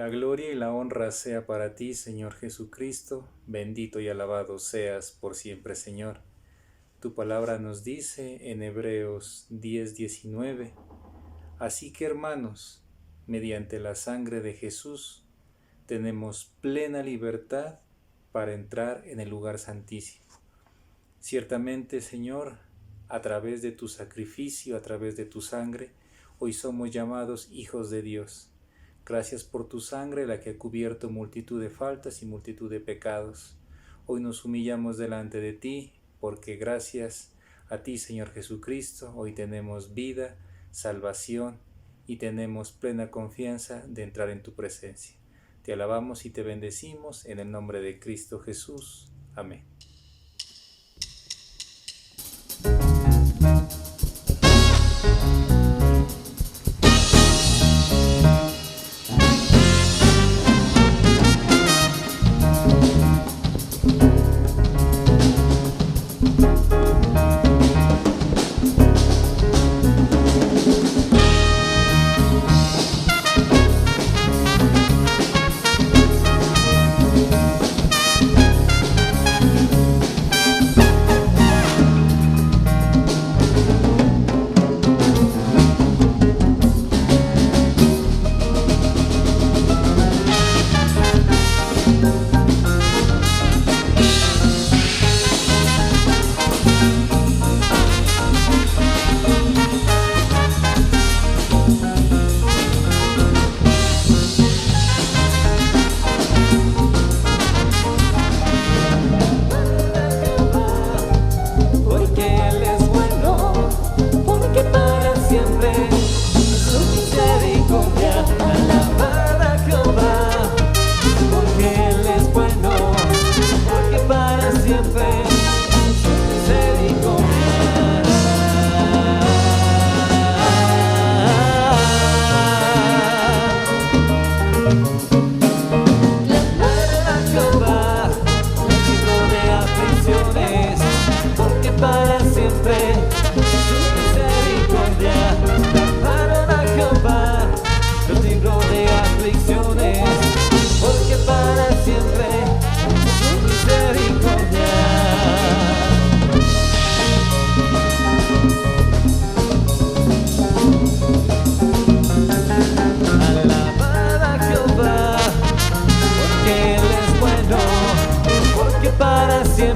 La gloria y la honra sea para ti, Señor Jesucristo, bendito y alabado seas por siempre, Señor. Tu palabra nos dice en Hebreos 10:19, así que hermanos, mediante la sangre de Jesús, tenemos plena libertad para entrar en el lugar santísimo. Ciertamente, Señor, a través de tu sacrificio, a través de tu sangre, hoy somos llamados hijos de Dios. Gracias por tu sangre, la que ha cubierto multitud de faltas y multitud de pecados. Hoy nos humillamos delante de ti, porque gracias a ti, Señor Jesucristo, hoy tenemos vida, salvación y tenemos plena confianza de entrar en tu presencia. Te alabamos y te bendecimos en el nombre de Cristo Jesús. Amén.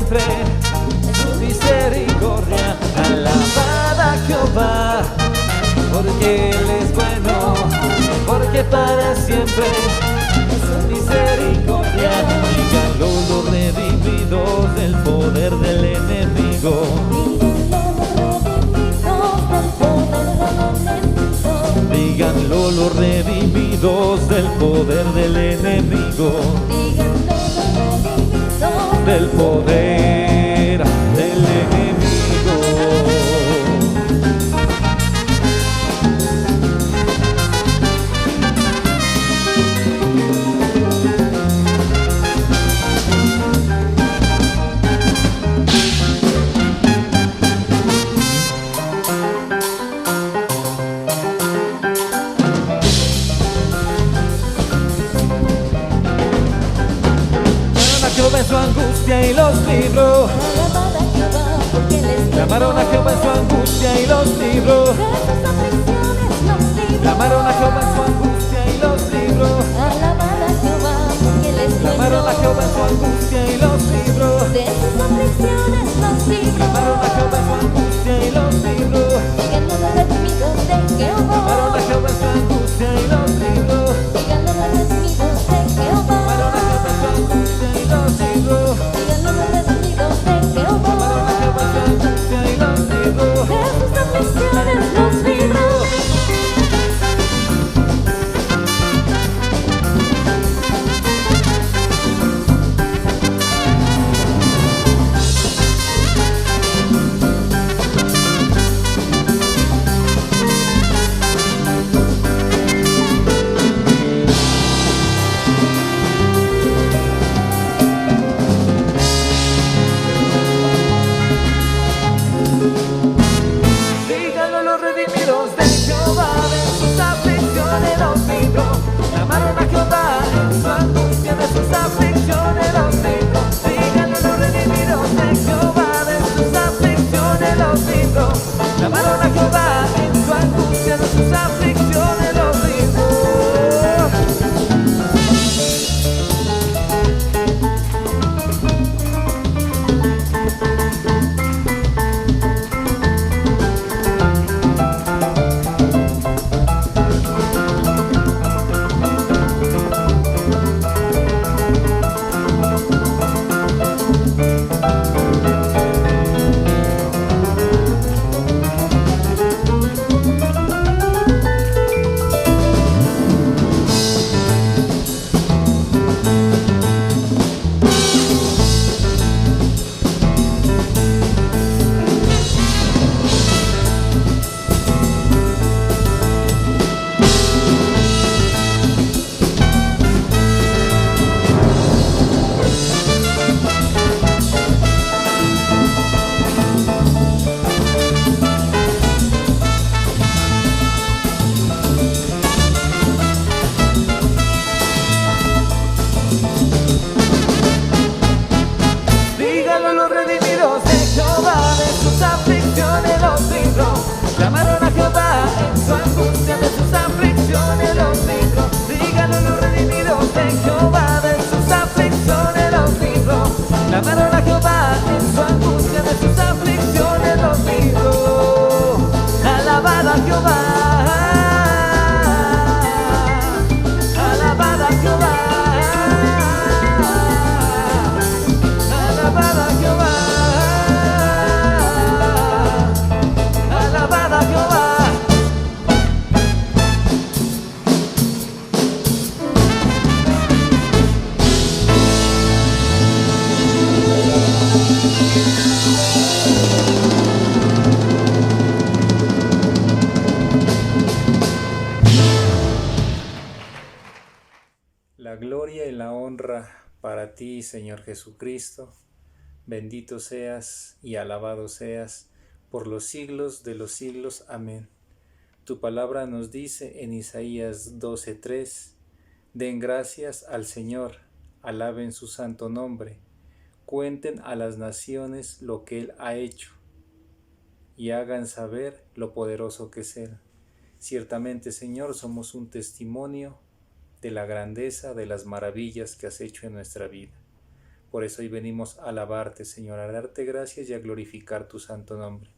siempre su misericordia. Alabad a Jehová, porque Él es bueno, porque para siempre es su misericordia. Díganlo los redimidos del poder del enemigo. Díganlo los redimidos del poder del enemigo. Del poder del enemigo. En su angustia y los libró. Llamaron a Jehová en su angustia y los libró. Llamaron a Jehová en su angustia y los libró. Llamaron a Jehová en su angustia y los libró. Llamaron a Jehová en su angustia y los libró. Llamaron a Jehová en su angustia y los libró. Llamaron a Jehová en su angustia de sus aflicciones los libró. Llamaron a Jehová en su angustia de sus aflicciones los libró. Díganlo los redimidos de Jehová de sus aflicciones los libró. Llamaron a Jehová en su angustia de sus aflicciones los libró. Alabad a Jehová. Alabad a Jehová. Alabad a Jehová. La gloria y la honra para ti, Señor Jesucristo. Bendito seas y alabado seas por los siglos de los siglos. Amén. Tu palabra nos dice en Isaías 12:3: den gracias al Señor, alaben su santo nombre, cuenten a las naciones lo que Él ha hecho y hagan saber lo poderoso que es Él. Ciertamente, Señor, somos un testimonio de la grandeza, de las maravillas que has hecho en nuestra vida. Por eso hoy venimos a alabarte, Señor, a darte gracias y a glorificar tu santo nombre.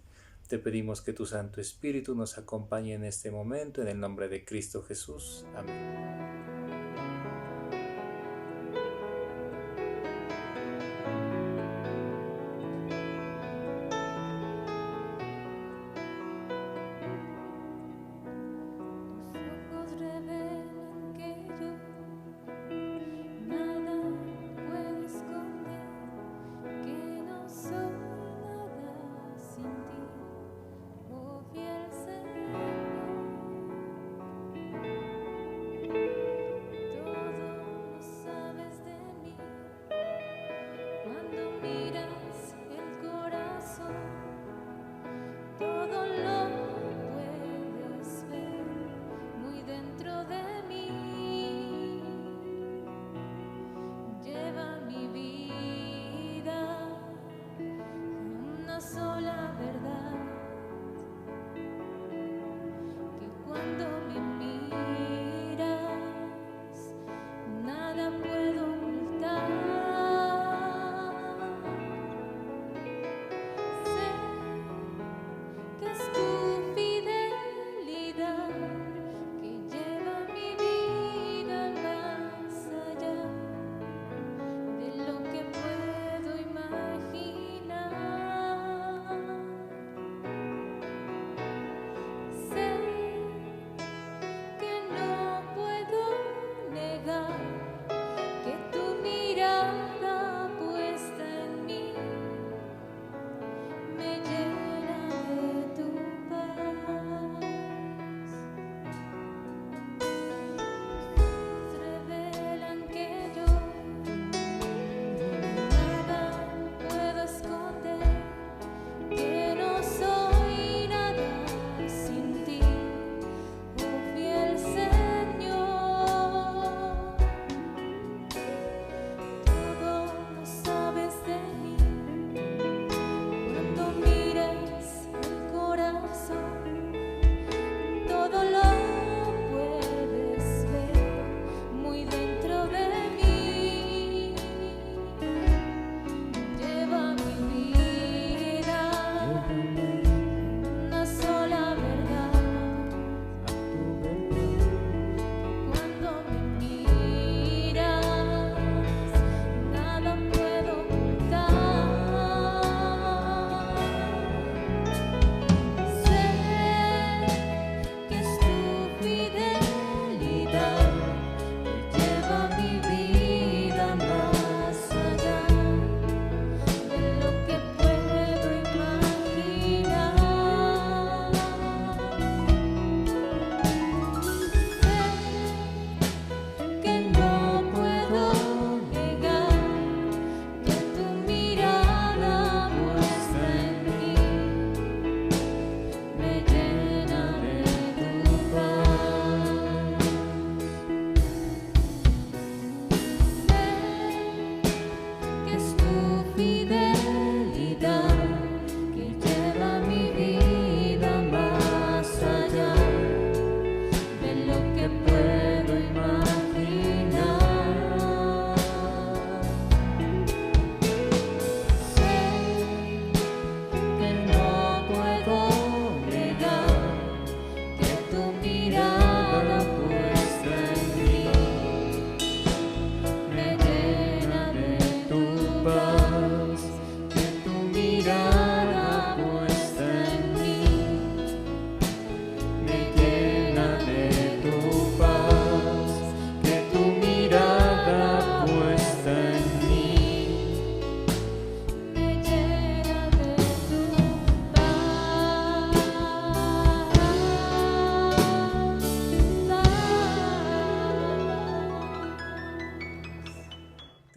Te pedimos que tu Santo Espíritu nos acompañe en este momento, en el nombre de Cristo Jesús. Amén.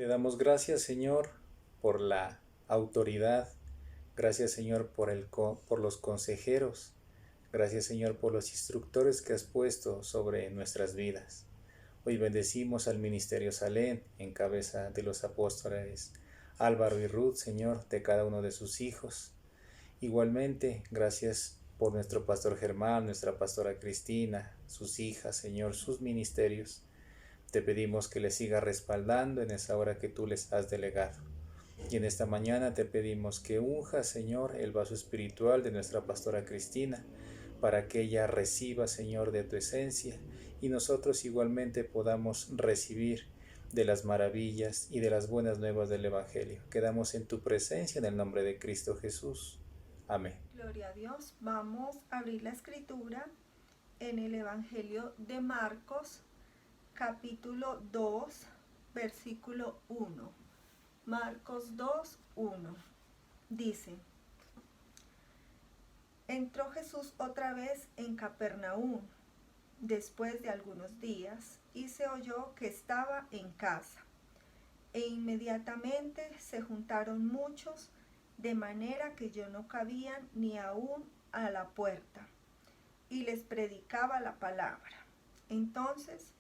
Te damos gracias, Señor, por la autoridad. Gracias, Señor, por los consejeros. Gracias, Señor, por los instructores que has puesto sobre nuestras vidas. Hoy bendecimos al Ministerio Salem en cabeza de los apóstoles Álvaro y Ruth, Señor, de cada uno de sus hijos. Igualmente, gracias por nuestro pastor Germán, nuestra pastora Cristina, sus hijas, Señor, sus ministerios. Te pedimos que les siga respaldando en esa hora que tú les has delegado. Y en esta mañana te pedimos que unja, Señor, el vaso espiritual de nuestra pastora Cristina, para que ella reciba, Señor, de tu esencia, y nosotros igualmente podamos recibir de las maravillas y de las buenas nuevas del Evangelio. Quedamos en tu presencia en el nombre de Cristo Jesús. Amén. Gloria a Dios. Vamos a abrir la escritura en el Evangelio de Marcos, capítulo 2, versículo 1. Marcos 2, 1. Dice: Entró Jesús otra vez en Capernaum, después de algunos días, y se oyó que estaba en casa. E inmediatamente se juntaron muchos, de manera que yo no cabían ni aún a la puerta, y les predicaba la palabra. Entonces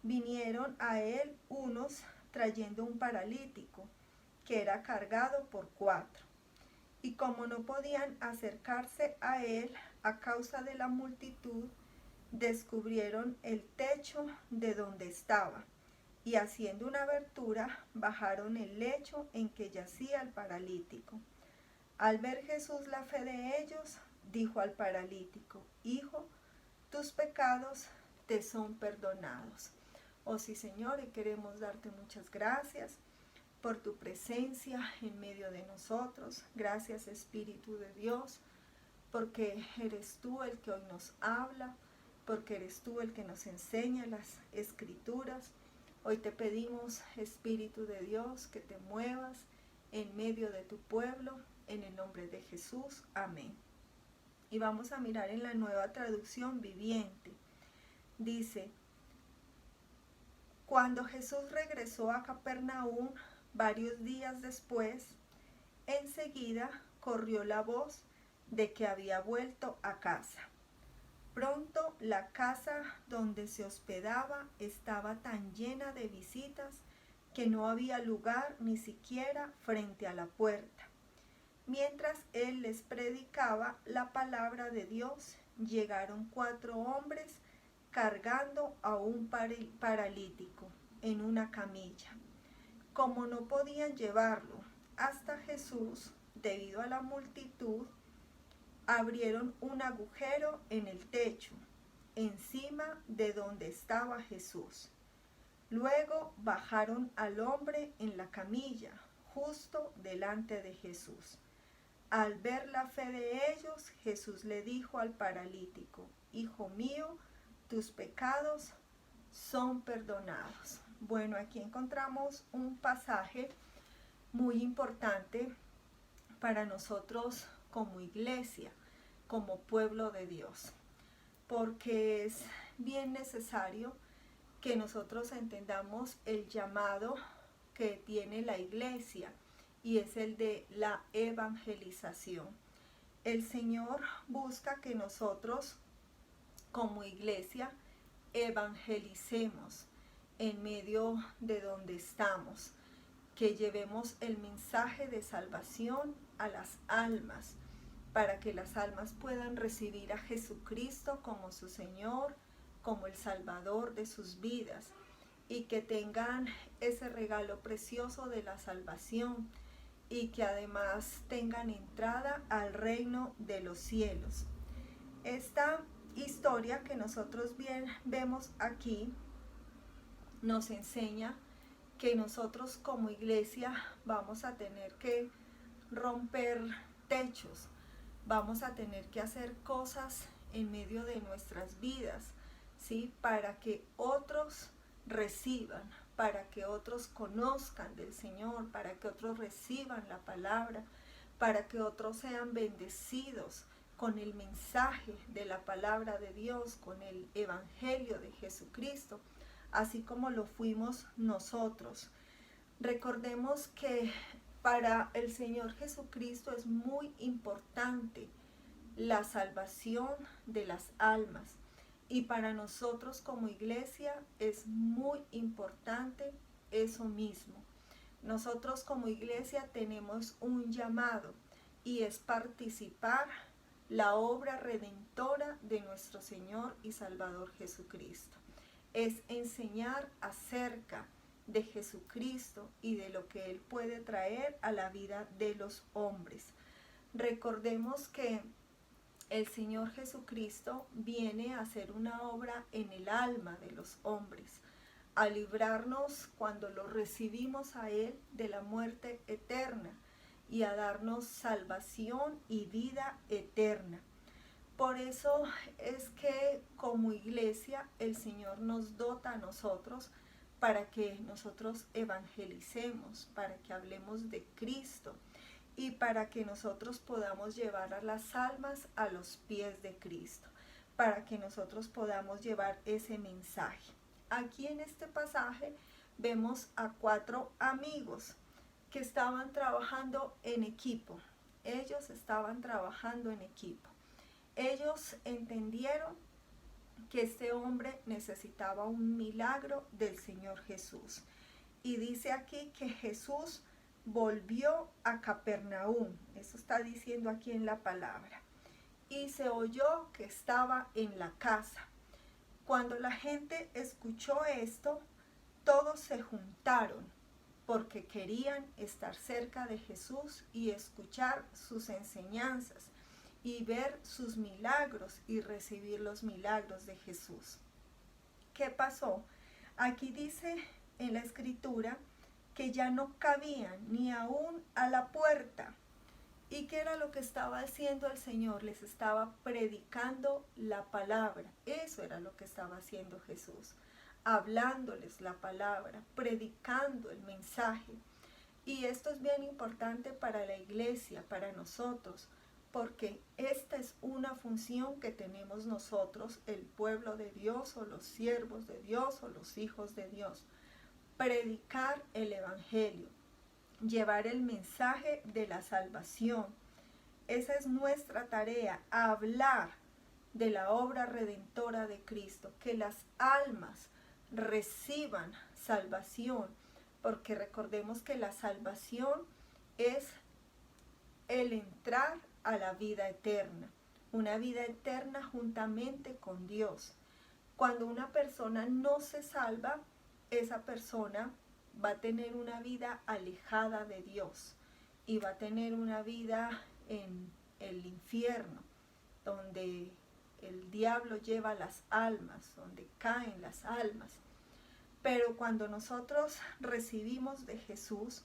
vinieron a él unos trayendo un paralítico, que era cargado por 4. Y como no podían acercarse a él a causa de la multitud, descubrieron el techo de donde estaba, y haciendo una abertura, bajaron el lecho en que yacía el paralítico. Al ver Jesús la fe de ellos, dijo al paralítico: Hijo, tus pecados te son perdonados. Oh sí, Señor, y queremos darte muchas gracias por tu presencia en medio de nosotros. Gracias, Espíritu de Dios, porque eres tú el que hoy nos habla, porque eres tú el que nos enseña las escrituras. Hoy te pedimos, Espíritu de Dios, que te muevas en medio de tu pueblo, en el nombre de Jesús. Amén. Y vamos a mirar en la Nueva Traducción Viviente. Dice: Cuando Jesús regresó a Capernaum, varios días después, enseguida corrió la voz de que había vuelto a casa. Pronto la casa donde se hospedaba estaba tan llena de visitas que no había lugar ni siquiera frente a la puerta. Mientras él les predicaba la palabra de Dios, llegaron 4 hombres cargando a un paralítico en una camilla. Como no podían llevarlo hasta Jesús debido a la multitud, abrieron un agujero en el techo, encima de donde estaba Jesús. Luego bajaron al hombre en la camilla, justo delante de Jesús. Al ver la fe de ellos, Jesús le dijo al paralítico: Hijo mío, tus pecados son perdonados. Bueno, aquí encontramos un pasaje muy importante para nosotros como iglesia, como pueblo de Dios, porque es bien necesario que nosotros entendamos el llamado que tiene la iglesia, y es el de la evangelización. El Señor busca que nosotros como iglesia evangelicemos en medio de donde estamos, que llevemos el mensaje de salvación a las almas, para que las almas puedan recibir a Jesucristo como su Señor, como el Salvador de sus vidas, y que tengan ese regalo precioso de la salvación, y que además tengan entrada al reino de los cielos. Esta historia que nosotros bien vemos aquí nos enseña que nosotros como iglesia vamos a tener que romper techos, vamos a tener que hacer cosas en medio de nuestras vidas, ¿sí? Para que otros reciban, para que otros conozcan del Señor, para que otros reciban la palabra, para que otros sean bendecidos con el mensaje de la palabra de Dios, con el evangelio de Jesucristo, así como lo fuimos nosotros. Recordemos que para el Señor Jesucristo es muy importante la salvación de las almas, y para nosotros como iglesia es muy importante eso mismo. Nosotros como iglesia tenemos un llamado, y es participar la obra redentora de nuestro Señor y Salvador Jesucristo. es enseñar acerca de Jesucristo y de lo que Él puede traer a la vida de los hombres. Recordemos que el Señor Jesucristo viene a hacer una obra en el alma de los hombres, a librarnos cuando lo recibimos a Él de la muerte eterna y a darnos salvación y vida eterna. Por eso es que como iglesia el Señor nos dota a nosotros para que nosotros evangelicemos, para que hablemos de Cristo y para que nosotros podamos llevar a las almas a los pies de Cristo, para que nosotros podamos llevar ese mensaje. Aquí en este pasaje vemos a 4 amigos que estaban trabajando en equipo. Ellos estaban trabajando en equipo. Ellos entendieron que este hombre necesitaba un milagro del Señor Jesús. Y dice aquí que Jesús volvió a Capernaum. Eso está diciendo aquí en la palabra. Y se oyó que estaba en la casa. Cuando la gente escuchó esto, todos se juntaron porque querían estar cerca de Jesús y escuchar sus enseñanzas y ver sus milagros y recibir los milagros de Jesús. ¿Qué pasó? Aquí dice en la escritura que ya no cabían ni aún a la puerta. ¿Y qué era lo que estaba haciendo el Señor? Les estaba predicando la palabra. Eso era lo que estaba haciendo Jesús, hablándoles la palabra, predicando el mensaje. Y esto es bien importante para la iglesia, para nosotros, porque esta es una función que tenemos nosotros, el pueblo de Dios o los siervos de Dios o los hijos de Dios. Predicar el evangelio, llevar el mensaje de la salvación. Esa es nuestra tarea, hablar de la obra redentora de Cristo, que las almas reciban salvación, porque recordemos que la salvación es el entrar a la vida eterna, una vida eterna juntamente con Dios. Cuando una persona no se salva, esa persona va a tener una vida alejada de Dios y va a tener una vida en el infierno, donde el diablo lleva las almas, donde caen las almas. Pero cuando nosotros recibimos de Jesús,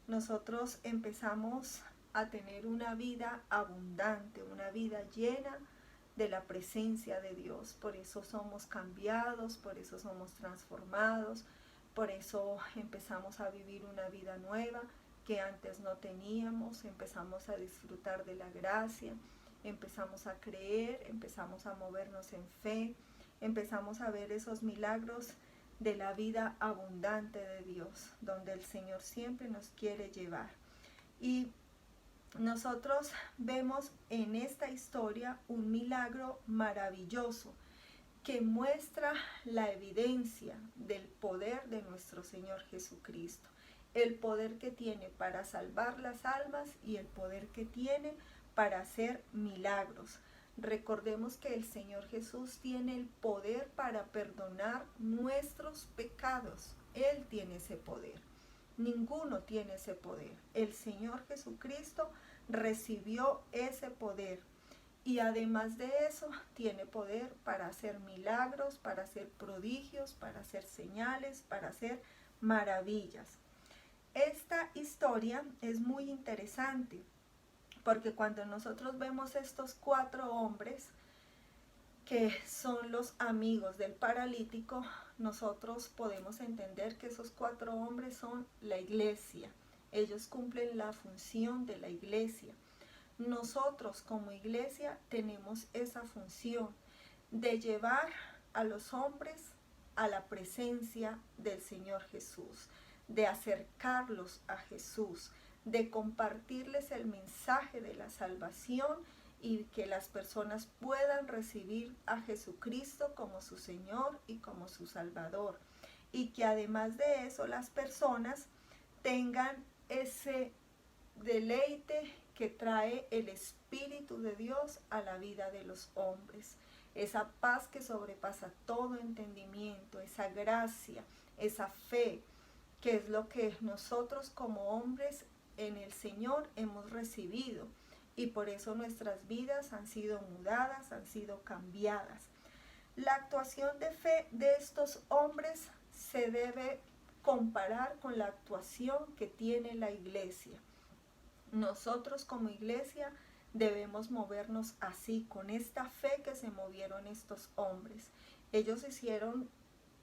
nosotros empezamos a tener una vida abundante, una vida llena de la presencia de Dios. Por eso somos cambiados, por eso somos transformados, por eso empezamos a vivir una vida nueva que antes no teníamos, empezamos a disfrutar de la gracia, empezamos a creer, empezamos a movernos en fe, empezamos a ver esos milagros de la vida abundante de Dios, donde el Señor siempre nos quiere llevar. Y nosotros vemos en esta historia un milagro maravilloso que muestra la evidencia del poder de nuestro Señor Jesucristo, el poder que tiene para salvar las almas y el poder que tiene para hacer milagros. Recordemos que el Señor Jesús tiene el poder para perdonar nuestros pecados. Él tiene ese poder. Ninguno tiene ese poder. El Señor Jesucristo recibió ese poder. Y además de eso, tiene poder para hacer milagros, para hacer prodigios, para hacer señales, para hacer maravillas. Esta historia es muy interesante, porque cuando nosotros vemos estos 4 hombres, que son los amigos del paralítico, nosotros podemos entender que esos 4 hombres son la iglesia. Ellos cumplen la función de la iglesia. Nosotros como iglesia tenemos esa función de llevar a los hombres a la presencia del Señor Jesús, de acercarlos a Jesús, de compartirles el mensaje de la salvación y que las personas puedan recibir a Jesucristo como su Señor y como su Salvador. Y que además de eso las personas tengan ese deleite que trae el Espíritu de Dios a la vida de los hombres. esa paz que sobrepasa todo entendimiento, esa gracia, esa fe, que es lo que nosotros como hombres en el Señor hemos recibido. Y por eso nuestras vidas han sido mudadas, han sido cambiadas. La actuación de fe de estos hombres se debe comparar con la actuación que tiene la iglesia. Nosotros como iglesia debemos movernos así, con esta fe que se movieron estos hombres. Ellos hicieron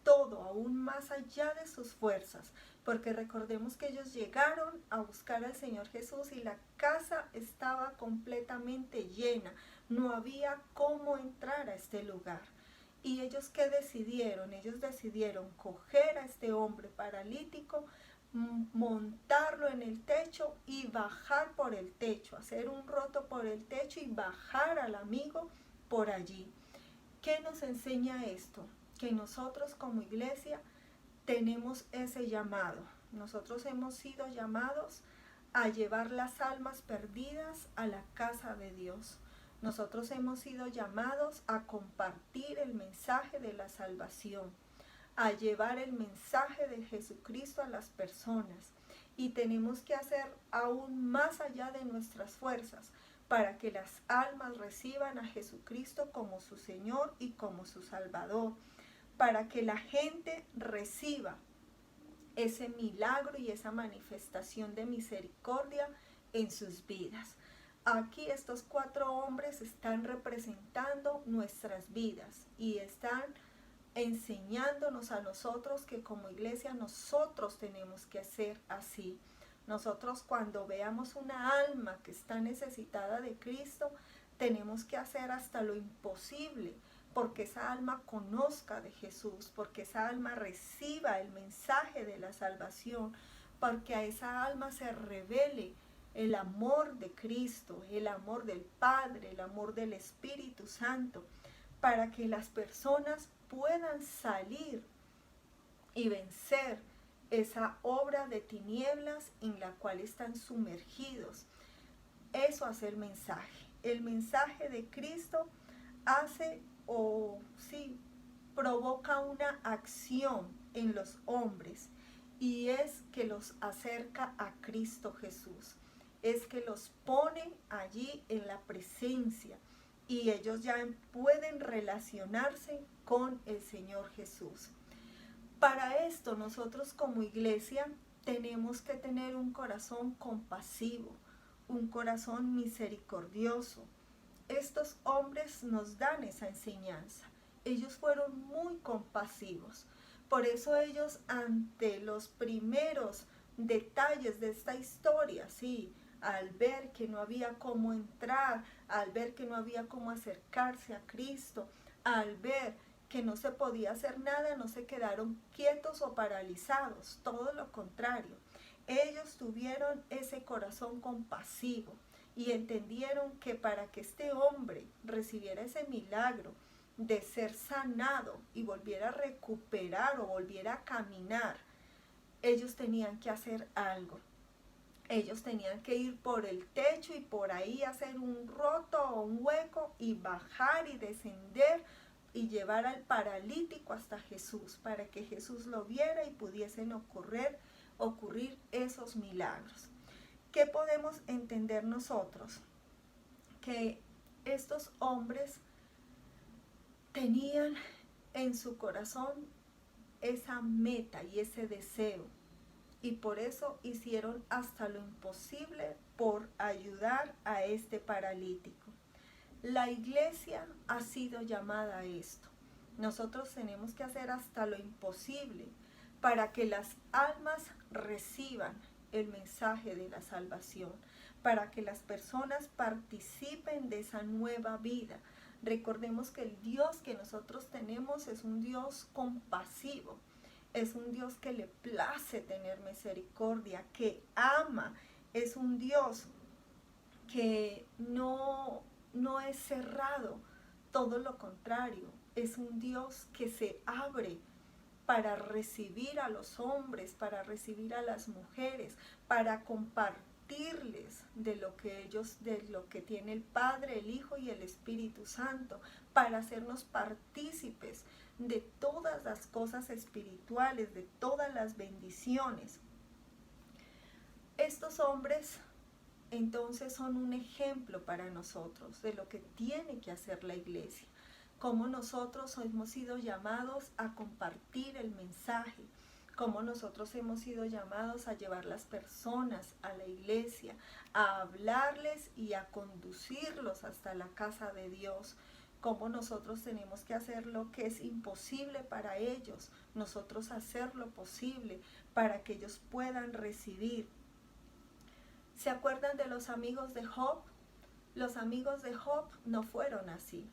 todo, aún más allá de sus fuerzas, porque recordemos que ellos llegaron a buscar al Señor Jesús y la casa estaba completamente llena, no había cómo entrar a este lugar. ¿Y ellos qué decidieron? Ellos decidieron coger a este hombre paralítico, montarlo en el techo y bajar por el techo, hacer un roto por el techo y bajar al amigo por allí. ¿Qué nos enseña esto? Que nosotros como iglesia tenemos ese llamado. Nosotros hemos sido llamados a llevar las almas perdidas a la casa de Dios. Nosotros hemos sido llamados a compartir el mensaje de la salvación, a llevar el mensaje de Jesucristo a las personas. Y tenemos que hacer aún más allá de nuestras fuerzas para que las almas reciban a Jesucristo como su Señor y como su Salvador, para que la gente reciba ese milagro y esa manifestación de misericordia en sus vidas. Aquí estos 4 hombres están representando nuestras vidas y están enseñándonos a nosotros que como iglesia nosotros tenemos que hacer así. Nosotros cuando veamos una alma que está necesitada de Cristo, tenemos que hacer hasta lo imposible porque esa alma conozca de Jesús, porque esa alma reciba el mensaje de la salvación, porque a esa alma se revele el amor de Cristo, el amor del Padre, el amor del Espíritu Santo, para que las personas puedan salir y vencer esa obra de tinieblas en la cual están sumergidos. Eso hace el mensaje. El mensaje de Cristo hace provoca una acción en los hombres y es que los acerca a Cristo Jesús. Es que los pone allí en la presencia y ellos ya pueden relacionarse con el Señor Jesús. Para esto nosotros como iglesia tenemos que tener un corazón compasivo, un corazón misericordioso. Estos hombres nos dan esa enseñanza. Ellos fueron muy compasivos. Por eso ellos ante los primeros detalles de esta historia, al ver que no había cómo entrar, al ver que no había cómo acercarse a Cristo, al ver que no se podía hacer nada, no se quedaron quietos o paralizados, todo lo contrario. Ellos tuvieron ese corazón compasivo y entendieron que para que este hombre recibiera ese milagro de ser sanado y volviera a recuperar o volviera a caminar, ellos tenían que hacer algo. Ellos tenían que ir por el techo y por ahí hacer un roto o un hueco y bajar y descender y llevar al paralítico hasta Jesús para que Jesús lo viera y pudiesen ocurrir esos milagros. ¿Qué podemos entender nosotros? Que estos hombres tenían en su corazón esa meta y ese deseo. Y por eso hicieron hasta lo imposible por ayudar a este paralítico. La iglesia ha sido llamada a esto. Nosotros tenemos que hacer hasta lo imposible para que las almas reciban el mensaje de la salvación, para que las personas participen de esa nueva vida. Recordemos que el Dios que nosotros tenemos es un Dios compasivo. Es un Dios que le place tener misericordia, que ama. Es un Dios que no es cerrado, todo lo contrario. Es un Dios que se abre para recibir a los hombres, para recibir a las mujeres, para compartir compartirles de lo que tiene el Padre, el Hijo y el Espíritu Santo, para hacernos partícipes de todas las cosas espirituales, de todas las bendiciones. Estos hombres entonces son un ejemplo para nosotros de lo que tiene que hacer la iglesia, cómo nosotros hemos sido llamados a compartir el mensaje, cómo nosotros hemos sido llamados a llevar las personas a la iglesia, a hablarles y a conducirlos hasta la casa de Dios, cómo nosotros tenemos que hacer lo que es imposible para ellos, nosotros hacer lo posible para que ellos puedan recibir. ¿Se acuerdan de los amigos de Job? Los amigos de Job no fueron así.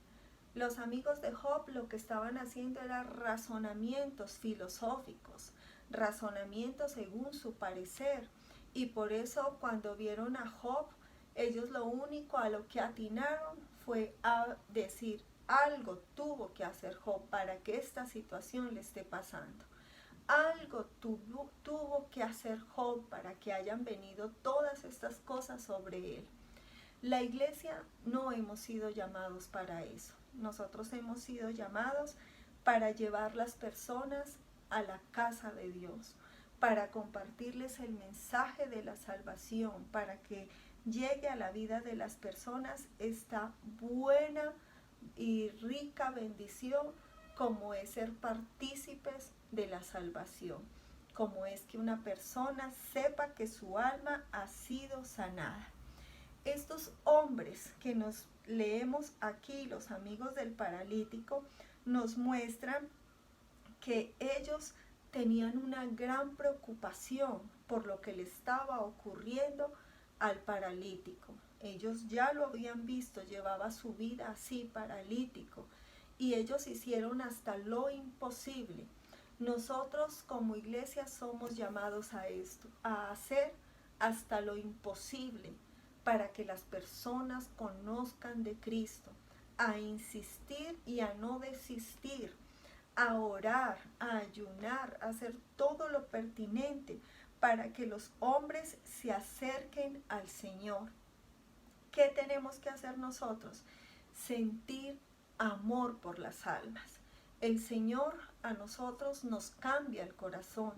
Los amigos de Job lo que estaban haciendo era razonamientos filosóficos, razonamientos según su parecer. Y por eso cuando vieron a Job, ellos lo único a lo que atinaron fue a decir, algo tuvo que hacer Job para que esta situación le esté pasando. Algo tuvo que hacer Job para que hayan venido todas estas cosas sobre él. La iglesia no hemos sido llamados para eso. Nosotros hemos sido llamados para llevar las personas a la casa de Dios, para compartirles el mensaje de la salvación, para que llegue a la vida de las personas esta buena y rica bendición como es ser partícipes de la salvación, como es que una persona sepa que su alma ha sido sanada. Estos hombres que nos leemos aquí, los amigos del paralítico, nos muestran que ellos tenían una gran preocupación por lo que le estaba ocurriendo al paralítico. Ellos ya lo habían visto, llevaba su vida así paralítico, y ellos hicieron hasta lo imposible. Nosotros como iglesia somos llamados a esto, a hacer hasta lo imposible para que las personas conozcan de Cristo, a insistir y a no desistir, a orar, a ayunar, a hacer todo lo pertinente para que los hombres se acerquen al Señor. ¿Qué tenemos que hacer nosotros? Sentir amor por las almas. El Señor a nosotros nos cambia el corazón.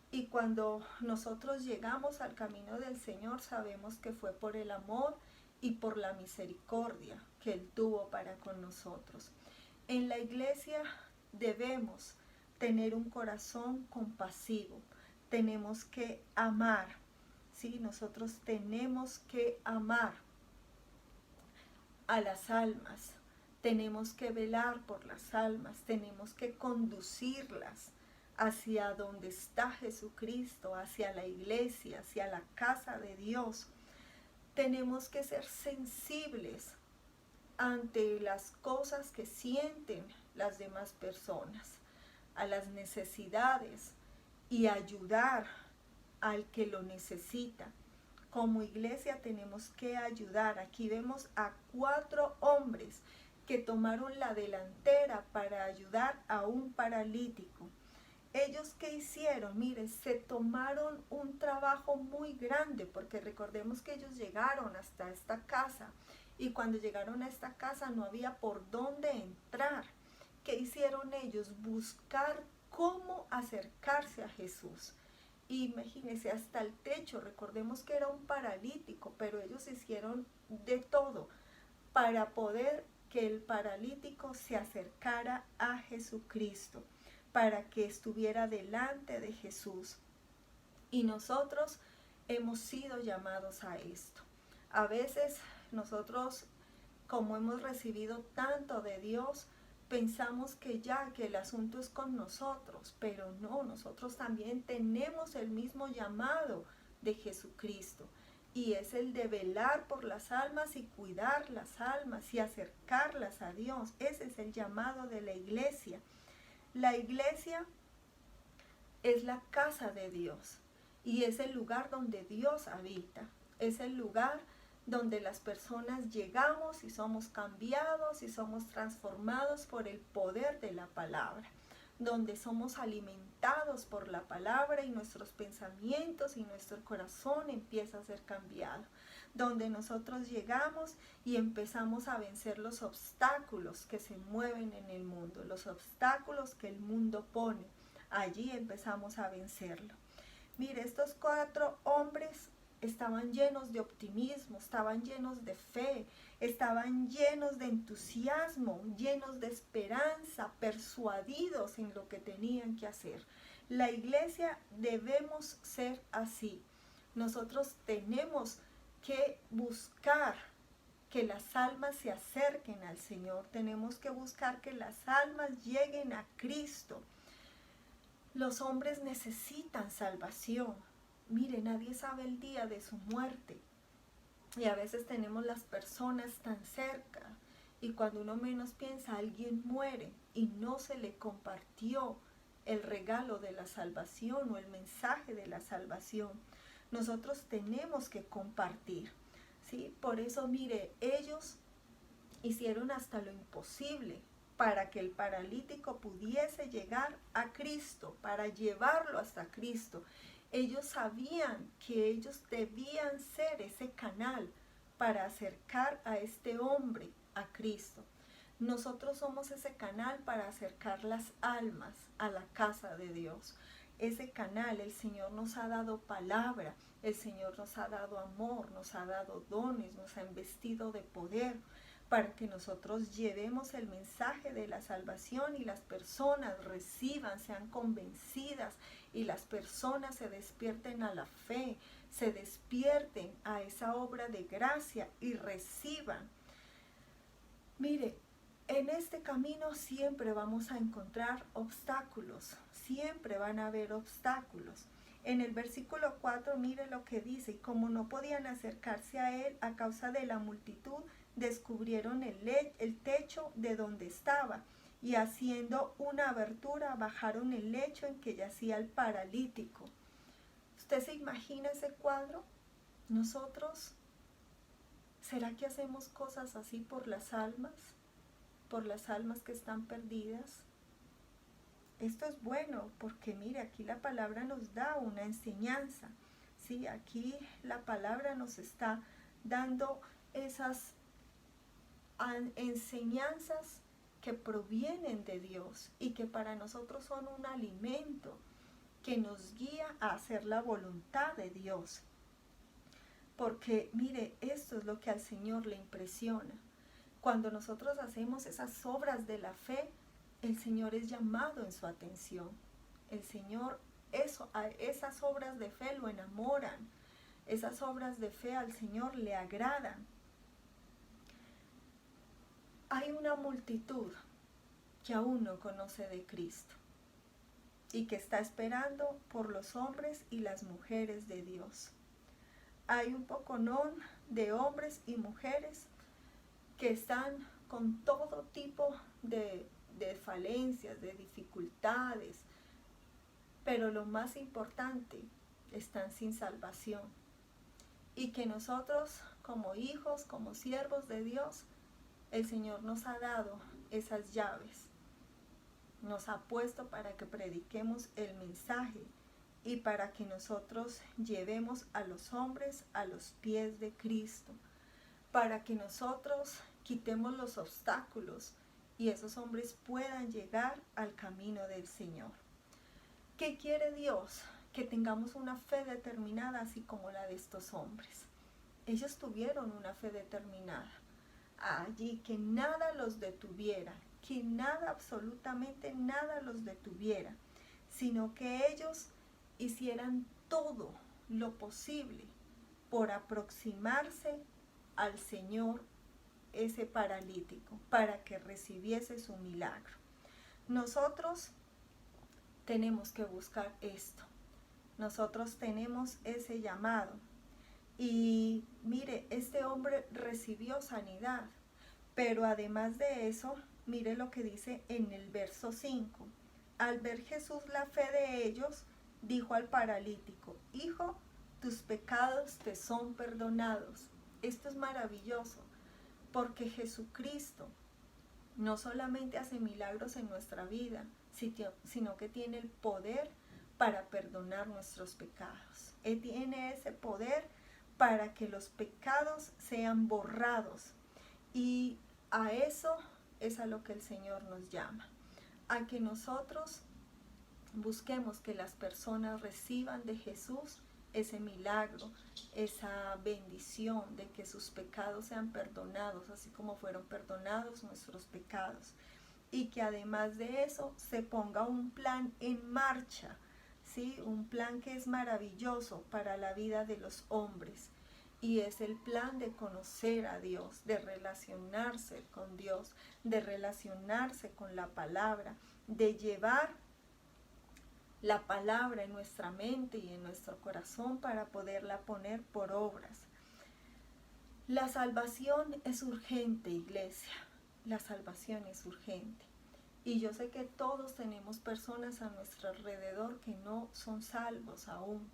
Y cuando nosotros llegamos al camino del Señor, sabemos que fue por el amor y por la misericordia que Él tuvo para con nosotros. En la iglesia debemos tener un corazón compasivo. Tenemos que amar, ¿sí? Nosotros tenemos que amar a las almas. Tenemos que velar por las almas. Tenemos que conducirlas hacia donde está Jesucristo, hacia la iglesia, hacia la casa de Dios. Tenemos que ser sensibles ante las cosas que sienten las demás personas, a las necesidades, y ayudar al que lo necesita. Como iglesia tenemos que ayudar. Aquí vemos a 4 hombres que tomaron la delantera para ayudar a un paralítico. Ellos, ¿qué hicieron? Miren, se tomaron un trabajo muy grande, porque recordemos que ellos llegaron hasta esta casa, y cuando llegaron a esta casa no había por dónde entrar. ¿Qué hicieron ellos? Buscar cómo acercarse a Jesús. Imagínense, hasta el techo. Recordemos que era un paralítico, pero ellos hicieron de todo para poder que el paralítico se acercara a Jesucristo, para que estuviera delante de Jesús. Y nosotros hemos sido llamados a esto. A veces nosotros, como hemos recibido tanto de Dios, pensamos que el asunto es con nosotros, pero no, nosotros también tenemos el mismo llamado de Jesucristo, y es el de velar por las almas y cuidar las almas y acercarlas a Dios. Ese es el llamado de la iglesia. La iglesia es la casa de Dios y es el lugar donde Dios habita, es el lugar donde las personas llegamos y somos cambiados y somos transformados por el poder de la palabra, donde somos alimentados alimentados por la palabra y nuestros pensamientos y nuestro corazón empieza a ser cambiado. Donde nosotros llegamos y empezamos a vencer los obstáculos que se mueven en el mundo, los obstáculos que el mundo pone. Allí empezamos a vencerlo. Mire, estos 4 hombres estaban llenos de optimismo, estaban llenos de fe, estaban llenos de entusiasmo, llenos de esperanza, persuadidos en lo que tenían que hacer. La iglesia debemos ser así. Nosotros tenemos que buscar que las almas se acerquen al Señor. Tenemos que buscar que las almas lleguen a Cristo. Los hombres necesitan salvación. Mire, nadie sabe el día de su muerte. Y a veces tenemos las personas tan cerca. Y cuando uno menos piensa, alguien muere y no se le compartió el regalo de la salvación o el mensaje de la salvación. Nosotros tenemos que compartir, ¿sí? Por eso, mire, ellos hicieron hasta lo imposible para que el paralítico pudiese llegar a Cristo, para llevarlo hasta Cristo. Ellos sabían que ellos debían ser ese canal para acercar a este hombre a Cristo. Nosotros somos ese canal para acercar las almas a la casa de Dios. Ese canal, el Señor nos ha dado palabra, el Señor nos ha dado amor, nos ha dado dones, nos ha investido de poder para que nosotros llevemos el mensaje de la salvación y las personas reciban, sean convencidas y las personas se despierten a la fe, se despierten a esa obra de gracia y reciban. Mire, en este camino siempre vamos a encontrar obstáculos, siempre van a haber obstáculos. En el versículo 4, mire lo que dice: y como no podían acercarse a él a causa de la multitud, descubrieron el techo de donde estaba, y haciendo una abertura bajaron el lecho en que yacía el paralítico. ¿Usted se imagina ese cuadro? Nosotros, ¿será que hacemos cosas así por las almas que están perdidas? Esto es bueno porque mire, aquí la palabra nos da una enseñanza, ¿sí? Aquí la palabra nos está dando esas enseñanzas que provienen de Dios y que para nosotros son un alimento que nos guía a hacer la voluntad de Dios. Porque mire, esto es lo que al Señor le impresiona. Cuando nosotros hacemos esas obras de la fe, el Señor es llamado en su atención. El Señor, esas obras de fe lo enamoran. Esas obras de fe al Señor le agradan. Hay una multitud que aún no conoce de Cristo y que está esperando por los hombres y las mujeres de Dios. Hay un poconón de hombres y mujeres que están con todo tipo de falencias, de dificultades, pero lo más importante, están sin salvación. Y que nosotros como hijos, como siervos de Dios, el Señor nos ha dado esas llaves, nos ha puesto para que prediquemos el mensaje y para que nosotros llevemos a los hombres a los pies de Cristo, para que nosotros quitemos los obstáculos y esos hombres puedan llegar al camino del Señor. ¿Qué quiere Dios? Que tengamos una fe determinada así como la de estos hombres. Ellos tuvieron una fe determinada. Allí que nada los detuviera, que nada, absolutamente nada los detuviera, sino que ellos hicieran todo lo posible por aproximarse al Señor, ese paralítico, para que recibiese su milagro. Nosotros tenemos que buscar esto, nosotros tenemos ese llamado. Y mire, este hombre recibió sanidad, pero además de eso, mire lo que dice en el verso 5. Al ver Jesús la fe de ellos, dijo al paralítico: hijo, tus pecados te son perdonados. Esto es maravilloso, porque Jesucristo no solamente hace milagros en nuestra vida, sino que tiene el poder para perdonar nuestros pecados. Él tiene ese poder para que los pecados sean borrados. Y a eso es a lo que el Señor nos llama, a que nosotros busquemos que las personas reciban de Jesús ese milagro, esa bendición de que sus pecados sean perdonados, así como fueron perdonados nuestros pecados. Y que además de eso se ponga un plan en marcha, ¿sí? Un plan que es maravilloso para la vida de los hombres. Y es el plan de conocer a Dios, de relacionarse con Dios, de relacionarse con la palabra, de llevar la palabra en nuestra mente y en nuestro corazón para poderla poner por obras. La salvación es urgente, iglesia. La salvación es urgente. Y yo sé que todos tenemos personas a nuestro alrededor que no son salvos aún.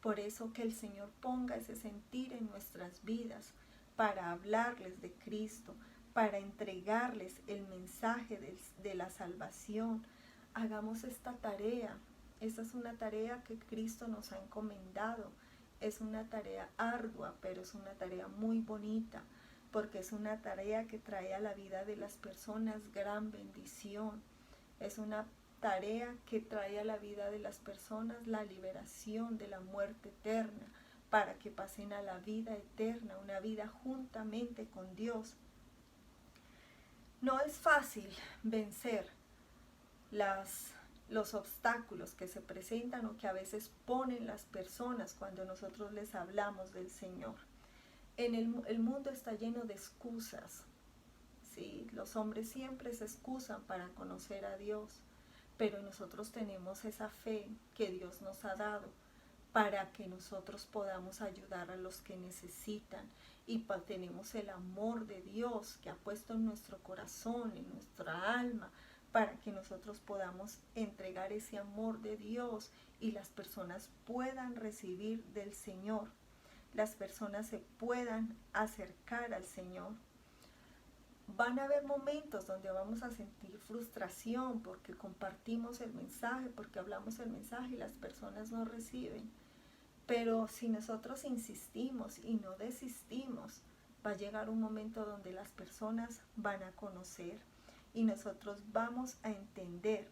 Por eso que el Señor ponga ese sentir en nuestras vidas para hablarles de Cristo, para entregarles el mensaje de la salvación. Hagamos esta tarea. Esta es una tarea que Cristo nos ha encomendado. Es una tarea ardua, pero es una tarea muy bonita, porque es una tarea que trae a la vida de las personas gran bendición. Es una tarea que trae a la vida de las personas la liberación de la muerte eterna, para que pasen a la vida eterna, una vida juntamente con Dios. No es fácil vencer los obstáculos que se presentan o que a veces ponen las personas cuando nosotros les hablamos del Señor. El mundo está lleno de excusas, ¿sí? Los hombres siempre se excusan para conocer a Dios, pero nosotros tenemos esa fe que Dios nos ha dado para que nosotros podamos ayudar a los que necesitan, y tenemos el amor de Dios que ha puesto en nuestro corazón, en nuestra alma, para que nosotros podamos entregar ese amor de Dios y las personas puedan recibir del Señor, las personas se puedan acercar al Señor. Van a haber momentos donde vamos a sentir frustración porque compartimos el mensaje, porque hablamos el mensaje y las personas no reciben. Pero si nosotros insistimos y no desistimos, va a llegar un momento donde las personas van a conocer y nosotros vamos a entender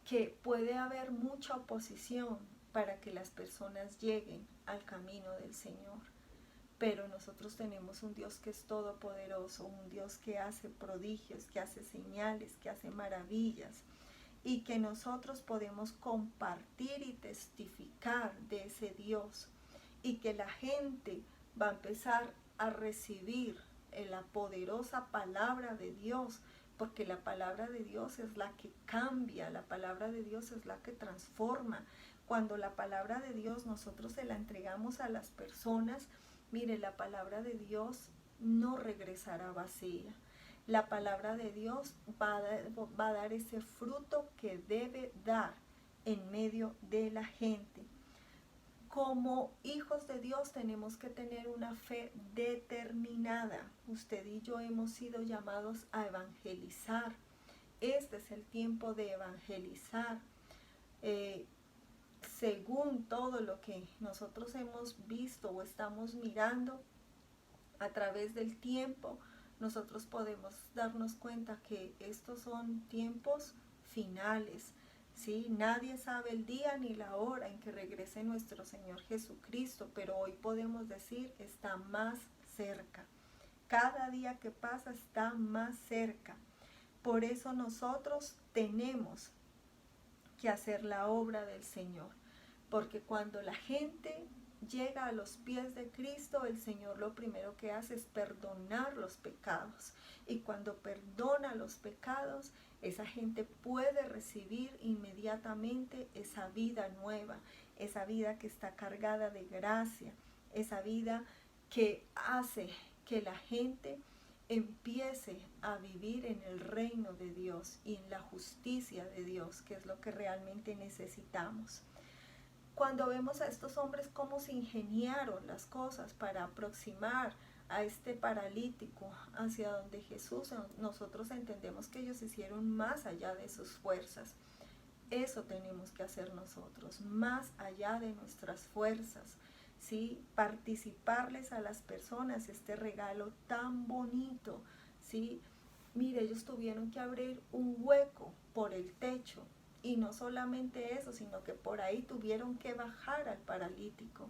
que puede haber mucha oposición para que las personas lleguen al camino del Señor. Pero nosotros tenemos un Dios que es todopoderoso, un Dios que hace prodigios, que hace señales, que hace maravillas, y que nosotros podemos compartir y testificar de ese Dios, y que la gente va a empezar a recibir la poderosa palabra de Dios, porque la palabra de Dios es la que cambia, la palabra de Dios es la que transforma. Cuando la palabra de Dios nosotros se la entregamos a las personas, mire, la palabra de Dios no regresará vacía. La palabra de Dios va a dar ese fruto que debe dar en medio de la gente. Como hijos de Dios tenemos que tener una fe determinada. Usted y yo hemos sido llamados a evangelizar. Este es el tiempo de evangelizar. Según todo lo que nosotros hemos visto o estamos mirando a través del tiempo, nosotros podemos darnos cuenta que estos son tiempos finales, ¿sí? Nadie sabe el día ni la hora en que regrese nuestro Señor Jesucristo, pero hoy podemos decir está más cerca. Cada día que pasa está más cerca. Por eso nosotros tenemos que hacer la obra del Señor, porque cuando la gente llega a los pies de Cristo, el Señor lo primero que hace es perdonar los pecados, y cuando perdona los pecados, esa gente puede recibir inmediatamente esa vida nueva, esa vida que está cargada de gracia, esa vida que hace que la gente empiece a vivir en el reino de Dios y en la justicia de Dios, que es lo que realmente necesitamos. Cuando vemos a estos hombres cómo se ingeniaron las cosas para aproximar a este paralítico hacia donde Jesús, nosotros entendemos que ellos hicieron más allá de sus fuerzas. Eso tenemos que hacer nosotros, más allá de nuestras fuerzas, ¿sí? Participarles a las personas este regalo tan bonito, ¿sí? Mire, ellos tuvieron que abrir un hueco por el techo, y no solamente eso, sino que por ahí tuvieron que bajar al paralítico.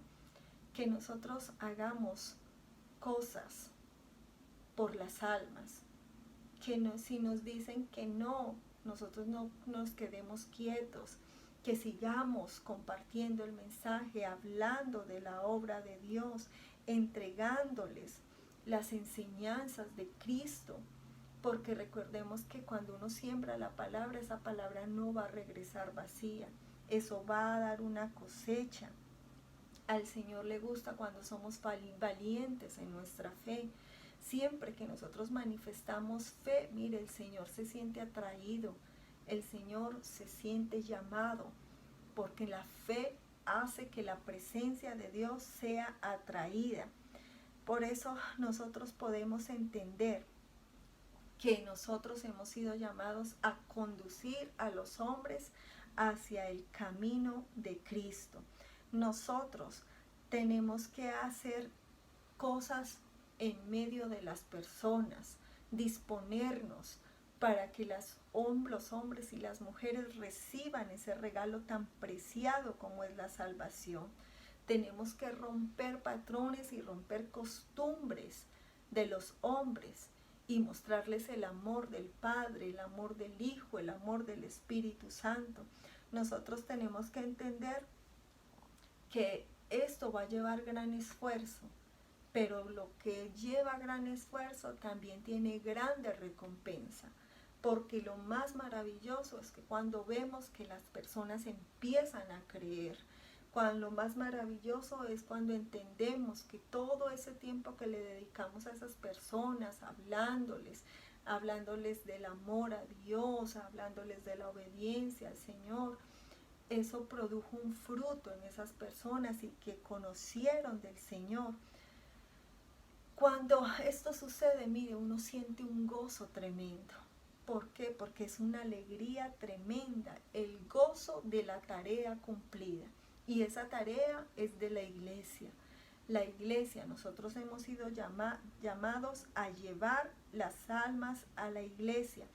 Que nosotros hagamos cosas por las almas, que no, si nos dicen que no, nosotros no nos quedemos quietos, que sigamos compartiendo el mensaje, hablando de la obra de Dios, entregándoles las enseñanzas de Cristo, porque recordemos que cuando uno siembra la palabra, esa palabra no va a regresar vacía, eso va a dar una cosecha. Al Señor le gusta cuando somos valientes en nuestra fe. Siempre que nosotros manifestamos fe, mire, el Señor se siente atraído, el Señor se siente llamado, porque la fe hace que la presencia de Dios sea atraída. Por eso nosotros podemos entender que nosotros hemos sido llamados a conducir a los hombres hacia el camino de Cristo. Nosotros tenemos que hacer cosas en medio de las personas, disponernos para que los hombres y las mujeres reciban ese regalo tan preciado como es la salvación. Tenemos que romper patrones y romper costumbres de los hombres y mostrarles el amor del Padre, el amor del Hijo, el amor del Espíritu Santo. Nosotros tenemos que entender que esto va a llevar gran esfuerzo, pero lo que lleva gran esfuerzo también tiene grande recompensa, porque lo más maravilloso es que cuando vemos que las personas empiezan a creer, lo más maravilloso es cuando entendemos que todo ese tiempo que le dedicamos a esas personas, hablándoles del amor a Dios, hablándoles de la obediencia al Señor, eso produjo un fruto en esas personas y que conocieron del Señor. Cuando esto sucede, mire, uno siente un gozo tremendo. ¿Por qué? Porque es una alegría tremenda, el gozo de la tarea cumplida. Y esa tarea es de la iglesia. La iglesia, nosotros hemos sido llamados a llevar las almas a la iglesia.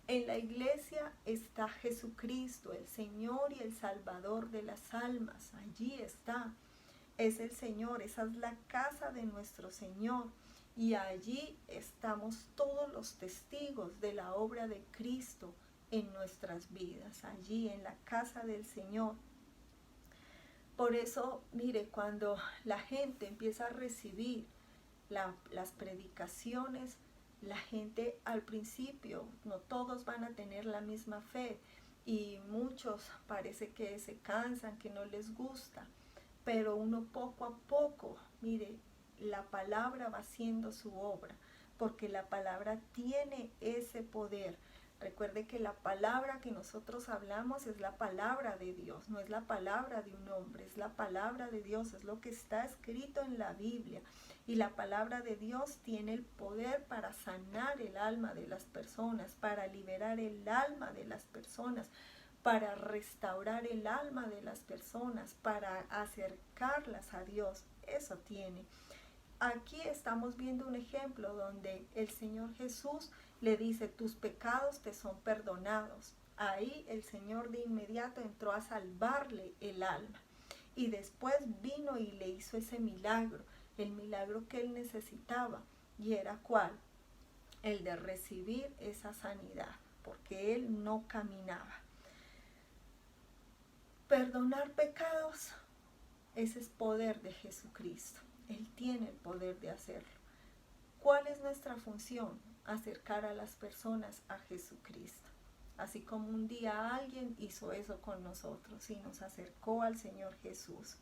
En la iglesia está Jesucristo, el Señor y el Salvador de las almas. Allí está. Es el Señor, esa es la casa de nuestro Señor. Y allí estamos todos los testigos de la obra de Cristo en nuestras vidas. Allí en la casa del Señor. Por eso, mire, cuando la gente empieza a recibir las predicaciones, la gente al principio, no todos van a tener la misma fe y muchos parece que se cansan, que no les gusta, pero uno poco a poco, mire, la palabra va haciendo su obra, porque la palabra tiene ese poder. Recuerde que la palabra que nosotros hablamos es la palabra de Dios, no es la palabra de un hombre, es la palabra de Dios, es lo que está escrito en la Biblia. Y la palabra de Dios tiene el poder para sanar el alma de las personas, para liberar el alma de las personas, para restaurar el alma de las personas, para acercarlas a Dios. Eso tiene. Aquí estamos viendo un ejemplo donde el Señor Jesús le dice, tus pecados te son perdonados. Ahí el Señor de inmediato entró a salvarle el alma. Y después vino y le hizo ese milagro, el milagro que él necesitaba. ¿Y era cuál? El de recibir esa sanidad, porque él no caminaba. Perdonar pecados, ese es poder de Jesucristo. Él tiene el poder de hacerlo. ¿Cuál es nuestra función? Acercar a las personas a Jesucristo. Así como un día alguien hizo eso con nosotros y nos acercó al Señor Jesús.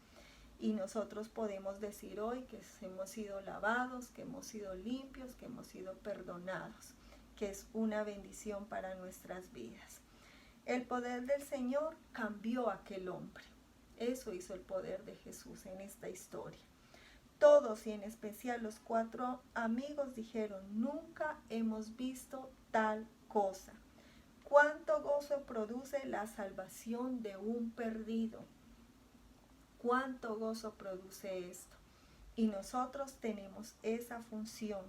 Y nosotros podemos decir hoy que hemos sido lavados, que hemos sido limpios, que hemos sido perdonados, que es una bendición para nuestras vidas. El poder del Señor cambió a aquel hombre. Eso hizo el poder de Jesús en esta historia. Todos y en especial los 4 amigos dijeron: nunca hemos visto tal cosa. ¿Cuánto gozo produce la salvación de un perdido? ¿Cuánto gozo produce esto? Y nosotros tenemos esa función.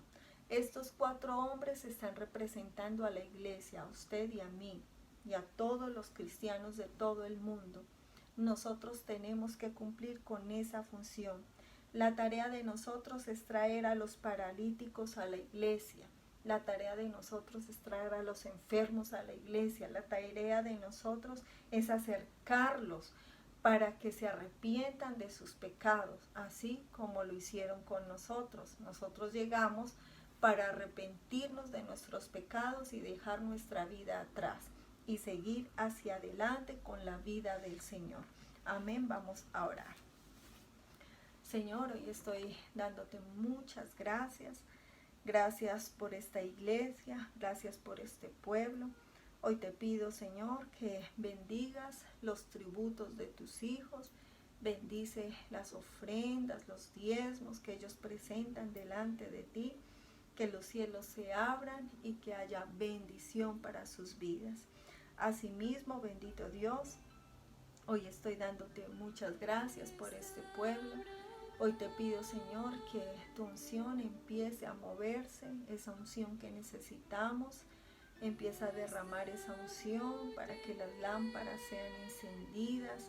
Estos 4 hombres están representando a la iglesia, a usted y a mí, y a todos los cristianos de todo el mundo. Nosotros tenemos que cumplir con esa función. La tarea de nosotros es traer a los paralíticos a la iglesia. La tarea de nosotros es traer a los enfermos a la iglesia. La tarea de nosotros es acercarlos para que se arrepientan de sus pecados, así como lo hicieron con nosotros. Nosotros llegamos para arrepentirnos de nuestros pecados y dejar nuestra vida atrás y seguir hacia adelante con la vida del Señor. Amén. Vamos a orar. Señor, hoy estoy dándote muchas gracias. Gracias por esta iglesia, gracias por este pueblo. Hoy te pido, Señor, que bendigas los tributos de tus hijos. Bendice las ofrendas, los diezmos que ellos presentan delante de ti. Que los cielos se abran y que haya bendición para sus vidas. Asimismo, bendito Dios, hoy estoy dándote muchas gracias por este pueblo. Hoy te pido, Señor, que tu unción empiece a moverse, esa unción que necesitamos. Empieza a derramar esa unción para que las lámparas sean encendidas,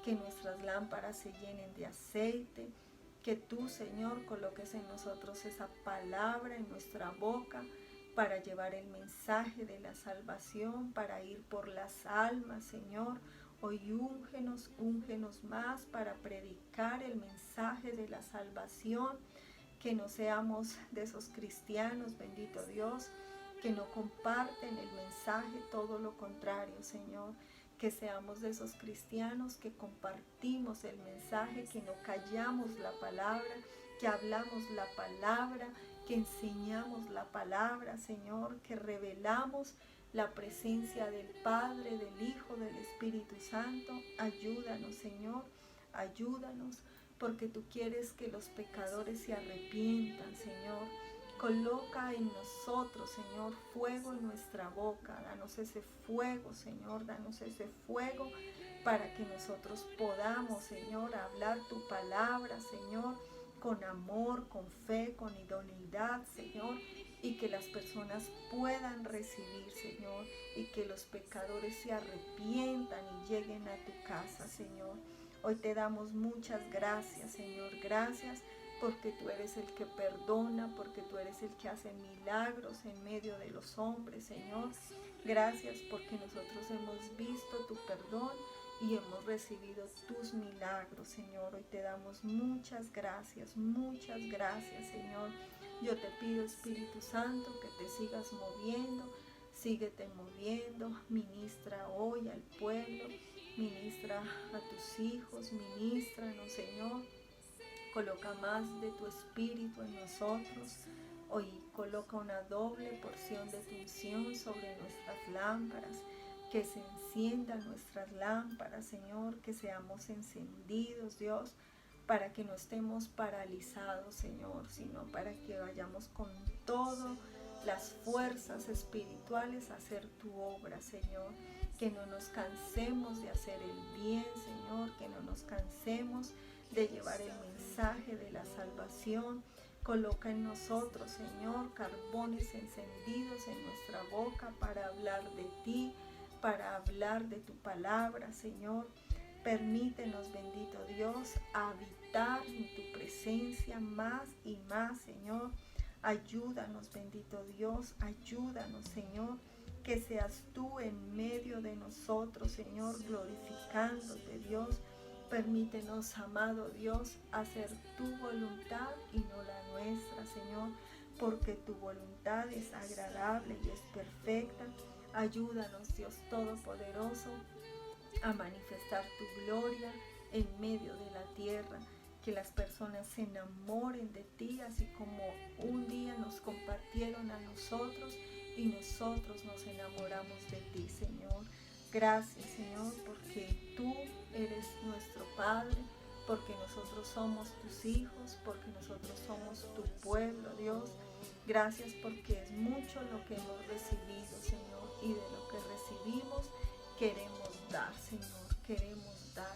que nuestras lámparas se llenen de aceite, que tú, Señor, coloques en nosotros esa palabra en nuestra boca para llevar el mensaje de la salvación, para ir por las almas, Señor. Hoy úngenos más para predicar el mensaje de la salvación, que no seamos de esos cristianos, bendito Dios, que no comparten el mensaje, todo lo contrario, Señor, que seamos de esos cristianos que compartimos el mensaje, que no callamos la palabra, que hablamos la palabra, que enseñamos la palabra, Señor, que revelamos la presencia del Padre, del Hijo, del Espíritu Santo. Ayúdanos, Señor, ayúdanos, porque tú quieres que los pecadores se arrepientan, Señor. Coloca en nosotros, Señor, fuego en nuestra boca. Danos ese fuego, Señor, danos ese fuego para que nosotros podamos, Señor, hablar tu palabra, Señor, con amor, con fe, con idoneidad, Señor, y que las personas puedan recibir, Señor, y que los pecadores se arrepientan y lleguen a tu casa, Señor. Hoy te damos muchas gracias, Señor, gracias porque tú eres el que perdona, porque tú eres el que hace milagros en medio de los hombres, Señor. Gracias porque nosotros hemos visto tu perdón y hemos recibido tus milagros, Señor. Hoy te damos muchas gracias, Señor. Yo te pido, Espíritu Santo, que te sigas moviendo, síguete moviendo, ministra hoy al pueblo, ministra a tus hijos, ministranos, Señor. Coloca más de tu Espíritu en nosotros. Hoy coloca una doble porción de tu unción sobre nuestras lámparas. Que se enciendan nuestras lámparas, Señor. Que seamos encendidos, Dios, para que no estemos paralizados, Señor, sino para que vayamos con todas las fuerzas espirituales a hacer tu obra, Señor. Que no nos cansemos de hacer el bien, Señor. Que no nos cansemos de llevar el mensaje de la salvación. Coloca en nosotros, Señor, carbones encendidos en nuestra boca para hablar de ti, para hablar de tu palabra, Señor. Permítenos, bendito Dios, habitar en tu presencia más y más, Señor. Ayúdanos, bendito Dios, ayúdanos, Señor. Que seas tú en medio de nosotros, Señor, glorificándote, Dios. Permítenos, amado Dios, hacer tu voluntad y no la nuestra, Señor, porque tu voluntad es agradable y es perfecta. Ayúdanos, Dios Todopoderoso, a manifestar tu gloria en medio de la tierra, que las personas se enamoren de ti, así como un día nos compartieron a nosotros y nosotros nos enamoramos de ti, Señor. Gracias, Señor, porque tú eres nuestro Padre, porque nosotros somos tus hijos, porque nosotros somos tu pueblo, Dios. Gracias porque es mucho lo que hemos recibido, Señor, y de lo que recibimos queremos dar, Señor, queremos dar.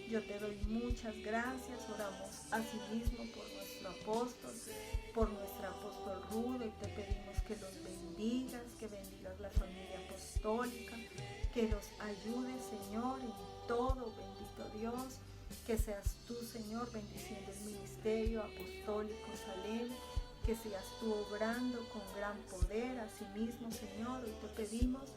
Yo te doy muchas gracias, oramos asimismo por nuestro apóstol, por nuestra apóstol Rudo, y te pedimos que los bendigas, que bendigas la familia apostólica, que los ayudes, Señor, en todo, bendito Dios, que seas tú, Señor, bendiciendo el ministerio apostólico Salem, que seas tú obrando con gran poder, asimismo, Señor, y te pedimos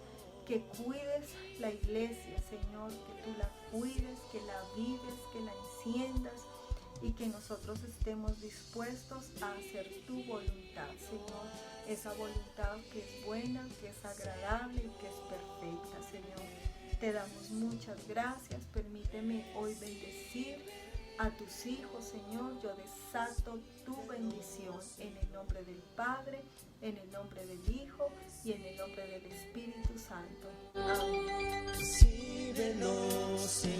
que cuides la iglesia, Señor, que tú la cuides, que la vives, que la enciendas y que nosotros estemos dispuestos a hacer tu voluntad, Señor, esa voluntad que es buena, que es agradable y que es perfecta, Señor. Te damos muchas gracias, permíteme hoy bendecir a tus hijos, Señor. Yo desato tu bendición en el nombre del Padre, en el nombre del Hijo y en el nombre del Espíritu Santo. Amén. Recíbelo, Señor.